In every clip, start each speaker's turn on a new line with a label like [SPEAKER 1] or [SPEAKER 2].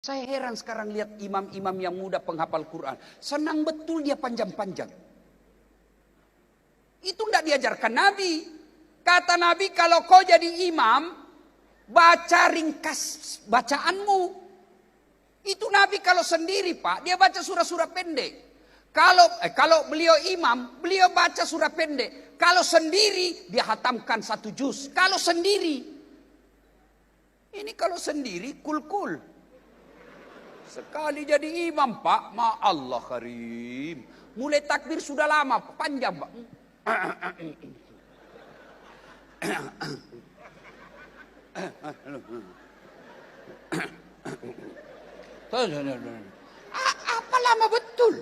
[SPEAKER 1] Saya heran sekarang lihat imam-imam yang muda penghafal Quran. Senang betul dia panjang-panjang. Itu tidak diajarkan Nabi. Kata Nabi, kalau kau jadi imam, baca ringkas bacaanmu. Itu Nabi kalau sendiri, Pak, dia baca surah-surah pendek. Kalau beliau imam, beliau baca surah pendek. Kalau sendiri, dia hatamkan 1 juz. Kalau sendiri. Ini kalau sendiri, kul-kul. Sekali jadi imam, Pak, ma Allah karim. Mulai takbir sudah lama, panjang, Pak. Apa lama betul?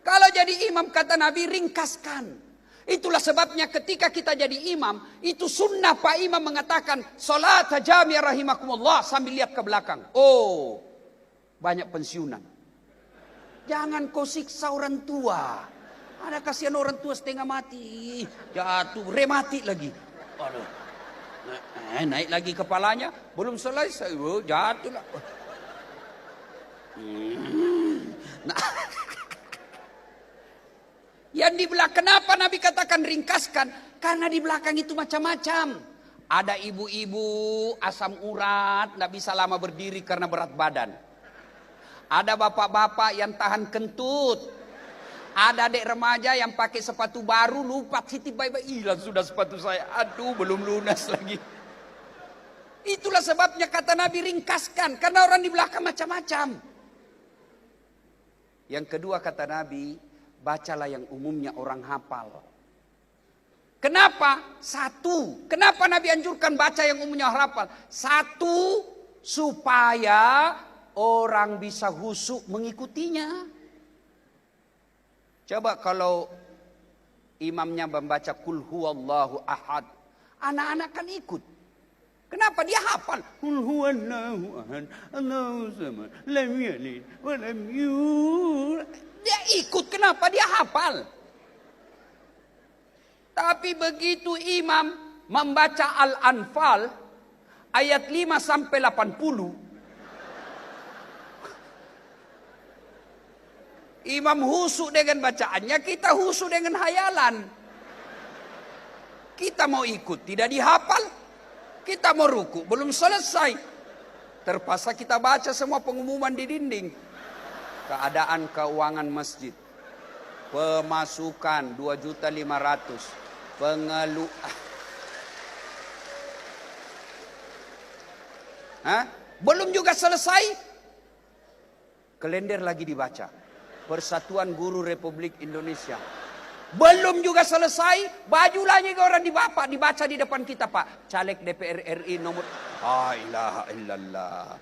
[SPEAKER 1] Kalau jadi imam, kata Nabi, ringkaskan. Itulah sebabnya ketika kita jadi imam, itu sunnah Pak Imam mengatakan, salat jami'ah rahimakumullah, sambil lihat ke belakang. Oh, banyak pensiunan. Jangan kau siksa orang tua. Ada kasihan orang tua setengah mati. Jatuh, remati lagi. Aduh. Naik lagi kepalanya, belum selesai. Oh, jatuh lah. Nah. Yang di belakang, kenapa Nabi katakan ringkaskan? Karena di belakang itu macam-macam. Ada ibu-ibu asam urat, tidak bisa lama berdiri karena berat badan. Ada bapak-bapak yang tahan kentut. Ada adik remaja yang pakai sepatu baru, lupa titip baik-baik. Hilang sudah sepatu saya, aduh belum lunas lagi. Itulah sebabnya kata Nabi ringkaskan, karena orang di belakang macam-macam. Yang kedua kata Nabi, bacalah yang umumnya orang hafal. Kenapa? 1. Kenapa Nabi anjurkan baca yang umumnya orang hafal? 1, supaya orang bisa khusyuk mengikutinya. Coba kalau imamnya membaca kul huwallahu ahad, anak-anak kan ikut. Kenapa dia hafal? Kul huwallahu ahad, Allahu samad, lam yalid wa lam yulad. Dia ikut, kenapa? Dia hafal. Tapi begitu imam membaca Al-Anfal ayat 5 sampai 80. Imam khusyuk dengan bacaannya, kita khusyuk dengan hayalan. Kita mau ikut, tidak dihafal. Kita mau ruku, belum selesai. Terpaksa kita baca semua pengumuman di dinding. Keadaan keuangan masjid, pemasukan 2.500.000, belum juga selesai, kalender lagi dibaca, Persatuan Guru Republik Indonesia. Belum juga selesai, baju lagi orang dibaca di depan kita, Pak. Caleg DPR RI nomor. La ilaha illallah.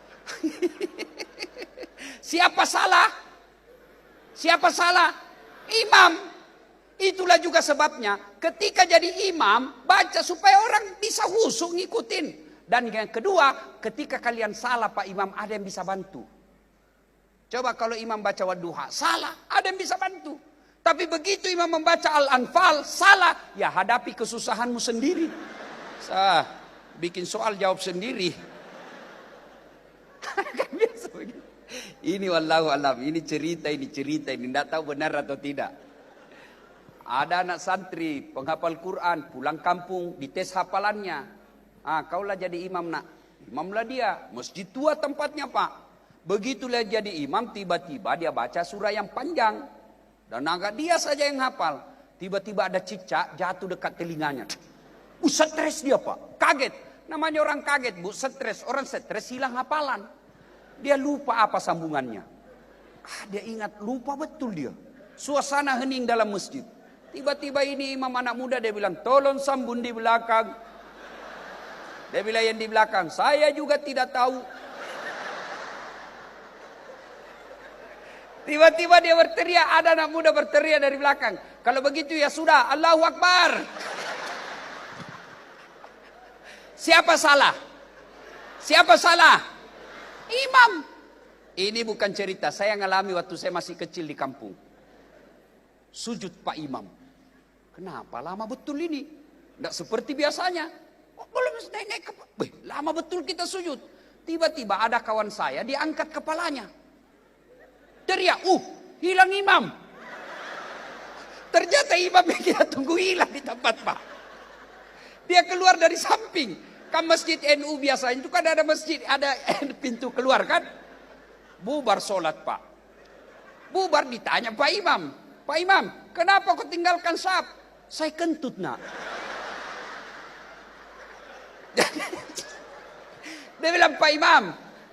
[SPEAKER 1] Siapa salah? Siapa salah? Imam. Itulah juga sebabnya ketika jadi imam, baca supaya orang bisa khusyuk ngikutin. Dan yang kedua, ketika kalian salah Pak Imam, ada yang bisa bantu. Coba kalau imam baca wadduha, salah, ada yang bisa bantu. Tapi begitu imam membaca Al-Anfal, salah, ya hadapi kesusahanmu sendiri. Bikin soal jawab sendiri. Kan biasa begitu. Ini wallahu alam, ini cerita, ini tidak tahu benar atau tidak. Ada anak santri penghafal Quran, pulang kampung dites hafalannya. Kaulah jadi imam nak. Imamlah dia, masjid tua tempatnya Pak. Begitulah jadi imam, tiba-tiba dia baca surah yang panjang. Dan agak dia saja yang hafal. Tiba-tiba ada cicak jatuh dekat telinganya. Stres dia Pak, kaget. Namanya orang kaget Bu, stres. Orang stres hilang hafalan. Dia lupa apa sambungannya. Dia ingat, lupa betul dia. Suasana hening dalam masjid. Tiba-tiba ini imam anak muda, dia bilang, tolong sambung di belakang. Dia bilang yang di belakang, saya juga tidak tahu. Tiba-tiba dia berteriak, ada anak muda berteriak dari belakang. Kalau begitu ya sudah, Allahu Akbar. Siapa salah? Siapa salah? Imam. Ini bukan cerita, saya ngalami waktu saya masih kecil di kampung. Sujud Pak Imam. Kenapa lama betul ini? Tidak seperti biasanya. Belum naik ke... lama betul kita sujud. Tiba-tiba ada kawan saya diangkat kepalanya. Teriak, hilang imam. Ternyata imam yang kita tunggu hilang di tempat Pak. Dia keluar dari samping. Kan masjid NU biasanya itu kan ada masjid, ada pintu keluar kan. Bubar sholat Pak. Bubar ditanya Pak Imam. Pak Imam, kenapa kau tinggalkan sahab? Saya kentut nak. Dia bilang, Pak Imam,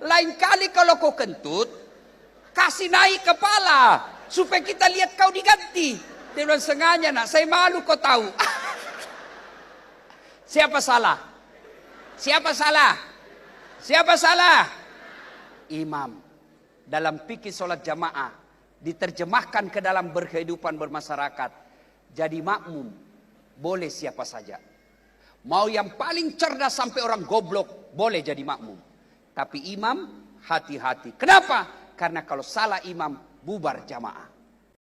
[SPEAKER 1] lain kali kalau kau kentut, kasih naik kepala supaya kita lihat kau diganti. Dia bilang, sengaja nak, saya malu kau tahu. Siapa salah? Siapa salah? Siapa salah? Imam. Dalam fikih sholat jamaah diterjemahkan ke dalam berkehidupan bermasyarakat. Jadi makmum boleh siapa saja. Mau yang paling cerdas sampai orang goblok boleh jadi makmum. Tapi imam hati-hati. Kenapa? Karena kalau salah imam bubar jamaah.